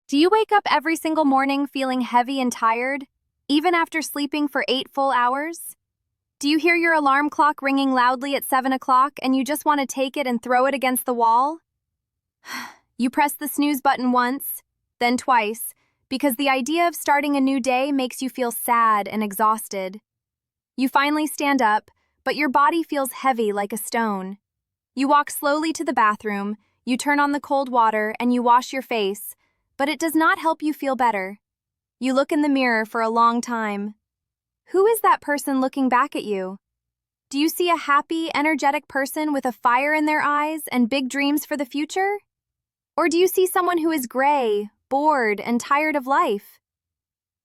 Do you wake up every single morning feeling heavy and tired, even after sleeping for 8 full hours? Do you hear your alarm clock ringing loudly at 7 o'clock and you just want to take it and throw it against the wall? You press the snooze button once, then twice, because the idea of starting a new day makes you feel sad and exhausted. You finally stand up, but your body feels heavy like a stone. You walk slowly to the bathroom, you turn on the cold water, and you wash your face, but it does not help you feel better. You look in the mirror for a long time. Who is that person looking back at you? Do you see a happy, energetic person with a fire in their eyes and big dreams for the future? Or do you see someone who is gray, bored, and tired of life?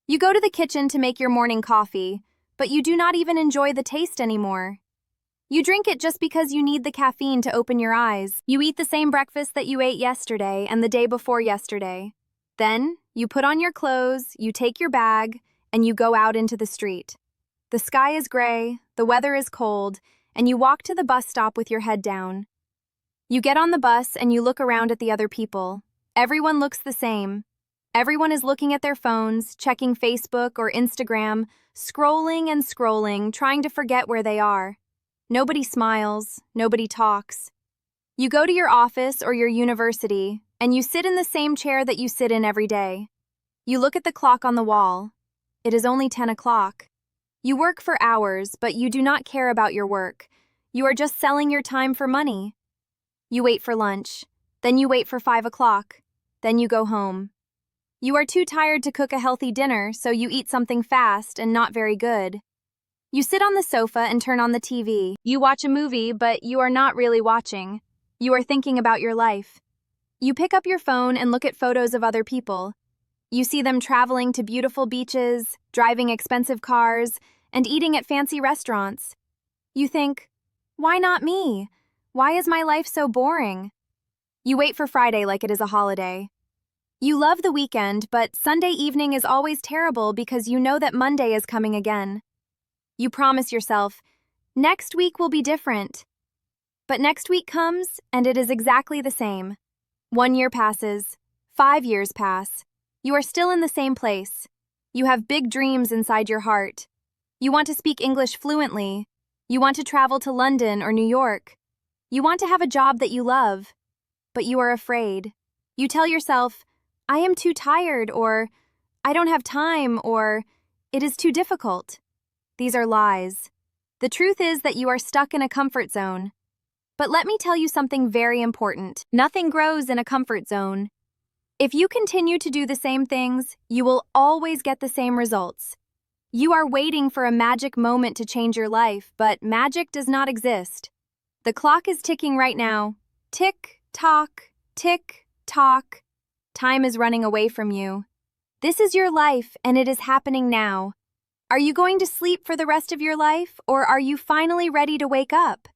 You go to the kitchen to make your morning coffee, but you do not even enjoy the taste anymore. You drink it just because you need the caffeine to open your eyes. You eat the same breakfast that you ate yesterday and the day before yesterday. Then, you put on your clothes, you take your bag, and you go out into the street. The sky is gray, the weather is cold, and you walk to the bus stop with your head down. You get on the bus and you look around at the other people. Everyone looks the same. Everyone is looking at their phones, checking Facebook or Instagram, scrolling and scrolling, trying to forget where they are. Nobody smiles, nobody talks. You go to your office or your university, and you sit in the same chair that you sit in every day. You look at the clock on the wall. It is only 10 o'clock. You work for hours, but you do not care about your work. You are just selling your time for money. You wait for lunch. Then you wait for 5 o'clock. Then you go home. You are too tired to cook a healthy dinner, so you eat something fast and not very good. You sit on the sofa and turn on the TV. You watch a movie, but you are not really watching. You are thinking about your life. You pick up your phone and look at photos of other people. You see them traveling to beautiful beaches, driving expensive cars, and eating at fancy restaurants. You think, why not me? Why is my life so boring? You wait for Friday like it is a holiday. You love the weekend, but Sunday evening is always terrible because you know that Monday is coming again. You promise yourself, next week will be different. But next week comes, and it is exactly the same. 1 year passes. 5 years pass. You are still in the same place. You have big dreams inside your heart. You want to speak English fluently. You want to travel to London or New York. You want to have a job that you love. But you are afraid. You tell yourself, I am too tired, or I don't have time, or it is too difficult. These are lies. The truth is that you are stuck in a comfort zone. But let me tell you something very important. Nothing grows in a comfort zone. If you continue to do the same things, you will always get the same results. You are waiting for a magic moment to change your life, but magic does not exist. The clock is ticking right now. Tick, tock, tick, tock. Time is running away from you. This is your life, and it is happening now. Are you going to sleep for the rest of your life, or are you finally ready to wake up?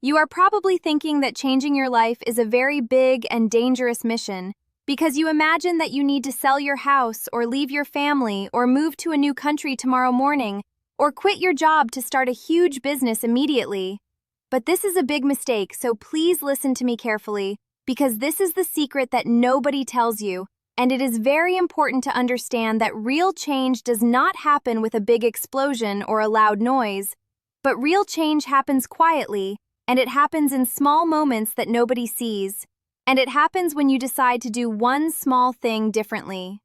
You are probably thinking that changing your life is a very big and dangerous mission because you imagine that you need to sell your house or leave your family or move to a new country tomorrow morning or quit your job to start a huge business immediately. But this is a big mistake, so please listen to me carefully because this is the secret that nobody tells you, and it is very important to understand that real change does not happen with a big explosion or a loud noise, but real change happens quietly. And it happens in small moments that nobody sees. And it happens when you decide to do one small thing differently.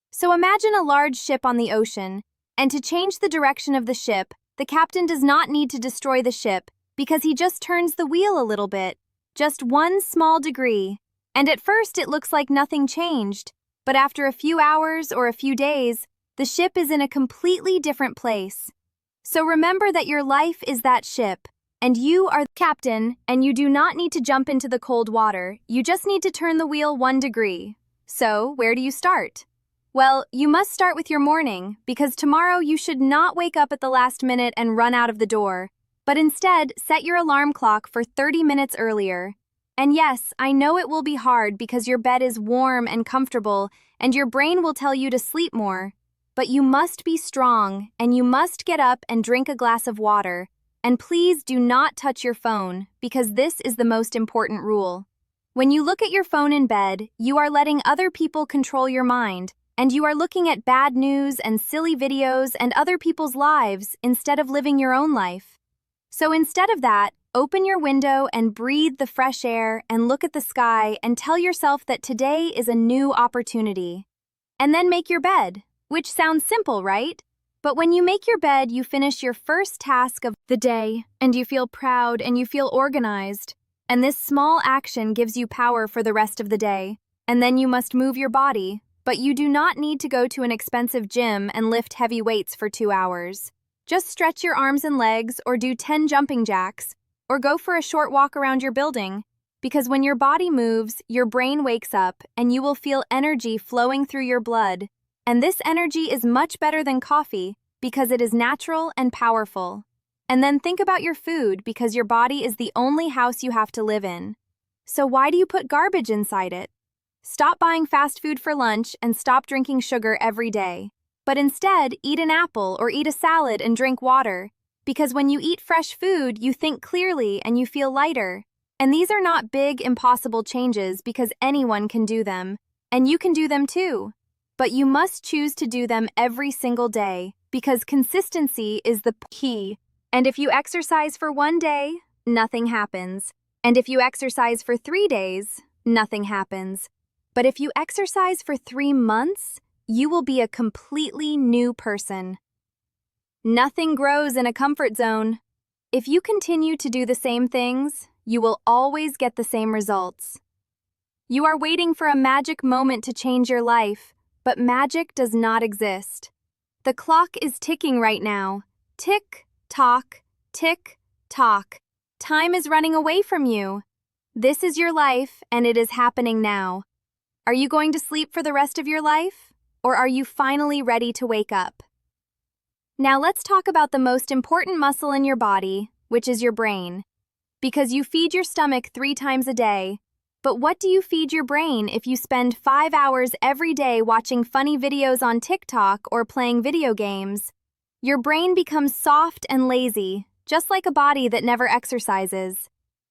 So imagine a large ship on the ocean, and to change the direction of the ship, the captain does not need to destroy the ship because he just turns the wheel a little bit, just one small degree. And at first it looks like nothing changed, but after a few hours or a few days, the ship is in a completely different place. So remember that your life is that ship. And you are the captain, and you do not need to jump into the cold water. You just need to turn the wheel 1 degree. So, where do you start? Well, you must start with your morning, because tomorrow you should not wake up at the last minute and run out of the door, but instead set your alarm clock for 30 minutes earlier. And yes, I know it will be hard because your bed is warm and comfortable, and your brain will tell you to sleep more. But you must be strong, and you must get up and drink a glass of water. And please do not touch your phone, because this is the most important rule. When you look at your phone in bed, you are letting other people control your mind, and you are looking at bad news and silly videos and other people's lives instead of living your own life. So instead of that, open your window and breathe the fresh air and look at the sky and tell yourself that today is a new opportunity. And then make your bed, which sounds simple, right? But when you make your bed, you finish your first task of the day, and you feel proud and you feel organized. And this small action gives you power for the rest of the day. And then you must move your body, but you do not need to go to an expensive gym and lift heavy weights for 2 hours. Just stretch your arms and legs or do 10 jumping jacks, or go for a short walk around your building. Because when your body moves, your brain wakes up and you will feel energy flowing through your blood. And this energy is much better than coffee because it is natural and powerful. And then think about your food because your body is the only house you have to live in. So why do you put garbage inside it? Stop buying fast food for lunch and stop drinking sugar every day. But instead, eat an apple or eat a salad and drink water. Because when you eat fresh food, you think clearly and you feel lighter. And these are not big, impossible changes because anyone can do them. And you can do them too. But you must choose to do them every single day because consistency is the key. And if you exercise for 1 day, nothing happens. And if you exercise for 3 days, nothing happens. But if you exercise for 3 months, you will be a completely new person. Nothing grows in a comfort zone. If you continue to do the same things, you will always get the same results. You are waiting for a magic moment to change your life, but magic does not exist. The clock is ticking right now. Tick, tock, tick, tock. Time is running away from you. This is your life, and it is happening now. Are you going to sleep for the rest of your life? Or are you finally ready to wake up? Now let's talk about the most important muscle in your body, which is your brain. Because you feed your stomach 3 times a day. But what do you feed your brain if you spend 5 hours every day watching funny videos on TikTok or playing video games? Your brain becomes soft and lazy, just like a body that never exercises.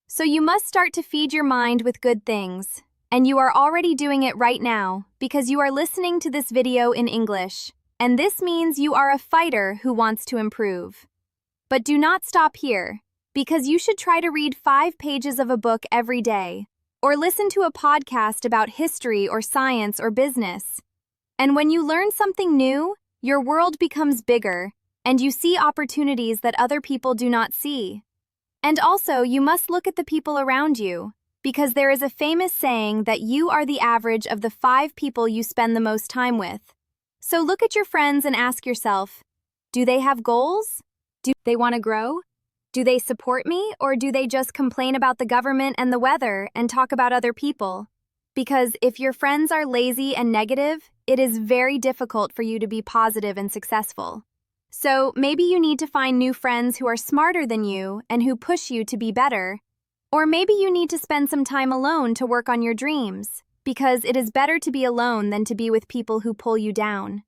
So you must start to feed your mind with good things. And you are already doing it right now because you are listening to this video in English. And this means you are a fighter who wants to improve. But do not stop here, because you should try to read 5 pages of a book every day, or listen to a podcast about history or science or business. And when you learn something new, your world becomes bigger, and you see opportunities that other people do not see. And also, you must look at the people around you, because there is a famous saying that you are the average of the 5 people you spend the most time with. So look at your friends and ask yourself, do they have goals? Do they want to grow? Do they support me, or do they just complain about the government and the weather and talk about other people? Because if your friends are lazy and negative, it is very difficult for you to be positive and successful. So maybe you need to find new friends who are smarter than you and who push you to be better. Or maybe you need to spend some time alone to work on your dreams, because it is better to be alone than to be with people who pull you down.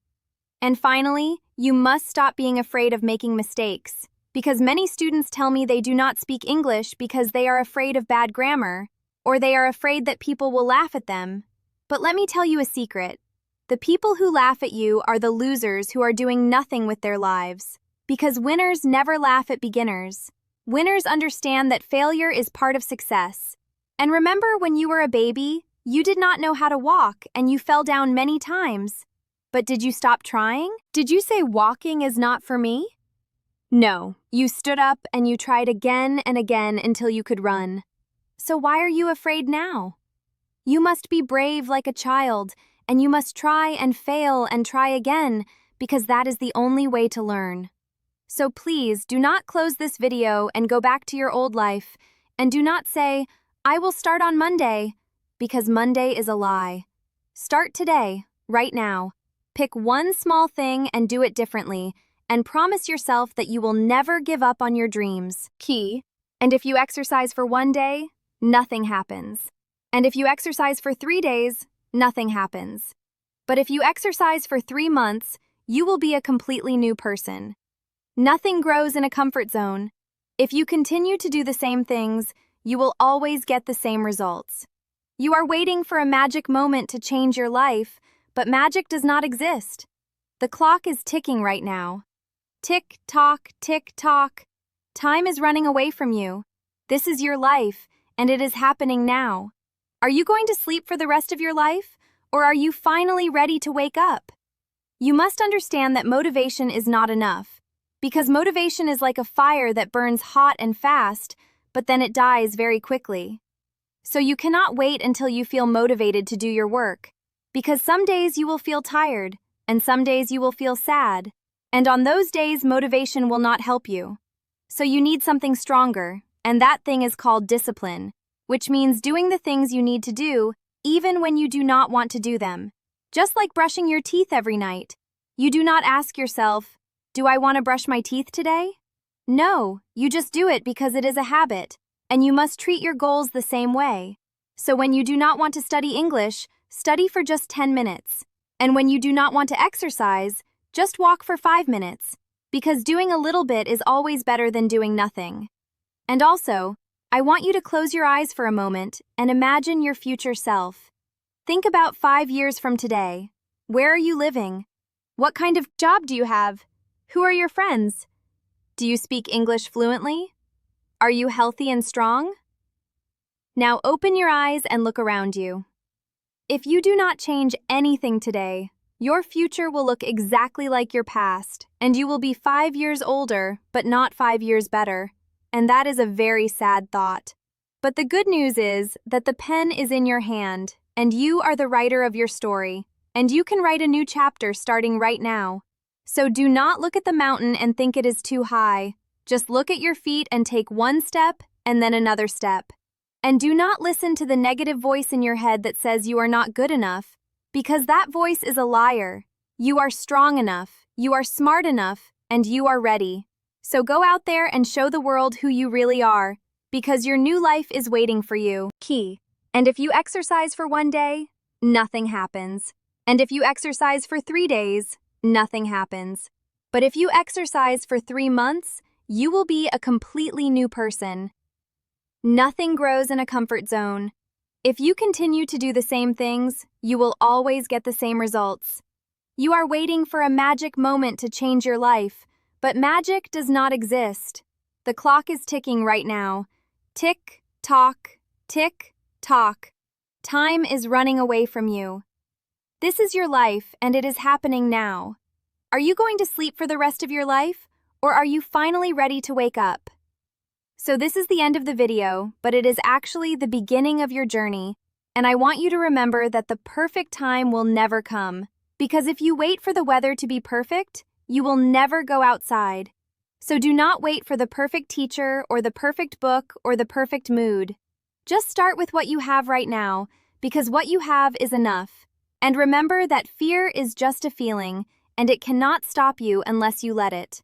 And finally, you must stop being afraid of making mistakes, because many students tell me they do not speak English because they are afraid of bad grammar, or they are afraid that people will laugh at them. But let me tell you a secret. The people who laugh at you are the losers who are doing nothing with their lives, because winners never laugh at beginners. Winners understand that failure is part of success. And remember when you were a baby, you did not know how to walk and you fell down many times. But did you stop trying? Did you say walking is not for me? No, you stood up and you tried again and again until you could run. So why are you afraid now? You must be brave like a child, and you must try and fail and try again, because that is the only way to learn. So please do not close this video and go back to your old life, and do not say, I will start on Monday, because Monday is a lie. Start today, right now. Pick one small thing and do it differently, and promise yourself that you will never give up on your dreams. Key. And if you exercise for 1 day, nothing happens. And if you exercise for 3 days, nothing happens. But if you exercise for 3 months, you will be a completely new person. Nothing grows in a comfort zone. If you continue to do the same things, you will always get the same results. You are waiting for a magic moment to change your life, but magic does not exist. The clock is ticking right now. Tick tock, tick tock. Time is running away from you. This is your life, and it is happening now. Are you going to sleep for the rest of your life, or are you finally ready to wake up? You must understand that motivation is not enough, because motivation is like a fire that burns hot and fast, but then it dies very quickly. So you cannot wait until you feel motivated to do your work, because some days you will feel tired, and some days you will feel sad, and on those days motivation will not help you. So you need something stronger, and that thing is called discipline, which means doing the things you need to do even when you do not want to do them. Just like brushing your teeth every night. You do not ask yourself, do I want to brush my teeth today? No, you just do it because it is a habit, and you must treat your goals the same way. So when you do not want to study English, study for just 10 minutes. And when you do not want to exercise, just walk for 5 minutes, because doing a little bit is always better than doing nothing. And also, I want you to close your eyes for a moment and imagine your future self. Think about 5 years from today. Where are you living? What kind of job do you have? Who are your friends? Do you speak English fluently? Are you healthy and strong? Now open your eyes and look around you. If you do not change anything today, your future will look exactly like your past, and you will be 5 years older, but not 5 years better. And that is a very sad thought. But the good news is that the pen is in your hand, and you are the writer of your story, and you can write a new chapter starting right now. So do not look at the mountain and think it is too high. Just look at your feet and take one step and then another step. And do not listen to the negative voice in your head that says you are not good enough, because that voice is a liar. You are strong enough, you are smart enough, and you are ready. So go out there and show the world who you really are, because your new life is waiting for you. Key. And if you exercise for 1 day, nothing happens. And if you exercise for 3 days, nothing happens. But if you exercise for 3 months, you will be a completely new person. Nothing grows in a comfort zone. If you continue to do the same things, you will always get the same results. You are waiting for a magic moment to change your life, but magic does not exist. The clock is ticking right now. Tick, tock, tick, tock. Time is running away from you. This is your life, and it is happening now. Are you going to sleep for the rest of your life, or are you finally ready to wake up? So this is the end of the video, but it is actually the beginning of your journey, and I want you to remember that the perfect time will never come, because if you wait for the weather to be perfect, you will never go outside. So do not wait for the perfect teacher or the perfect book or the perfect mood. Just start with what you have right now, because what you have is enough. And remember that fear is just a feeling, and it cannot stop you unless you let it.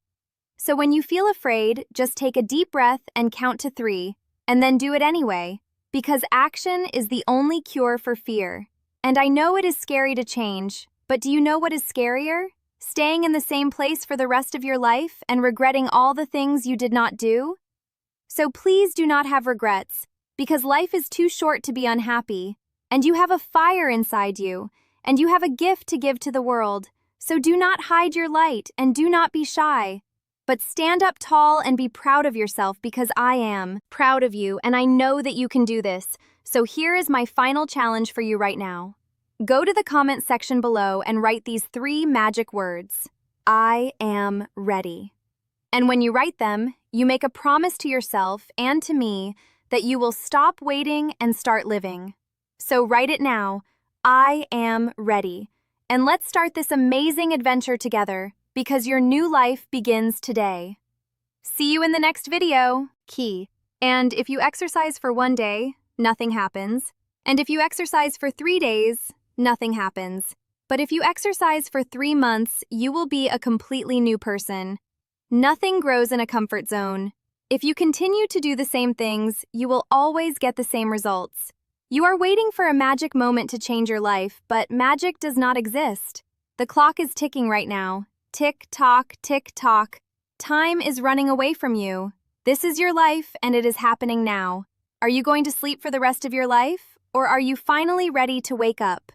So when you feel afraid, just take a deep breath and count to 3, and then do it anyway, because action is the only cure for fear. And I know it is scary to change, but do you know what is scarier? Staying in the same place for the rest of your life and regretting all the things you did not do? So please do not have regrets, because life is too short to be unhappy, and you have a fire inside you, and you have a gift to give to the world. So do not hide your light and do not be shy. But stand up tall and be proud of yourself, because I am proud of you and I know that you can do this. So here is my final challenge for you right now. Go to the comment section below and write these 3 magic words. I am ready. And when you write them, you make a promise to yourself and to me that you will stop waiting and start living. So write it now. I am ready. And let's start this amazing adventure together, because your new life begins today. See you in the next video. Key. And if you exercise for 1 day, nothing happens. And if you exercise for 3 days, nothing happens. But if you exercise for 3 months, you will be a completely new person. Nothing grows in a comfort zone. If you continue to do the same things, you will always get the same results. You are waiting for a magic moment to change your life, but magic does not exist. The clock is ticking right now. Tick tock, tick tock. Time is running away from you. This is your life, and it is happening now. Are you going to sleep for the rest of your life, Or are you finally ready to wake up?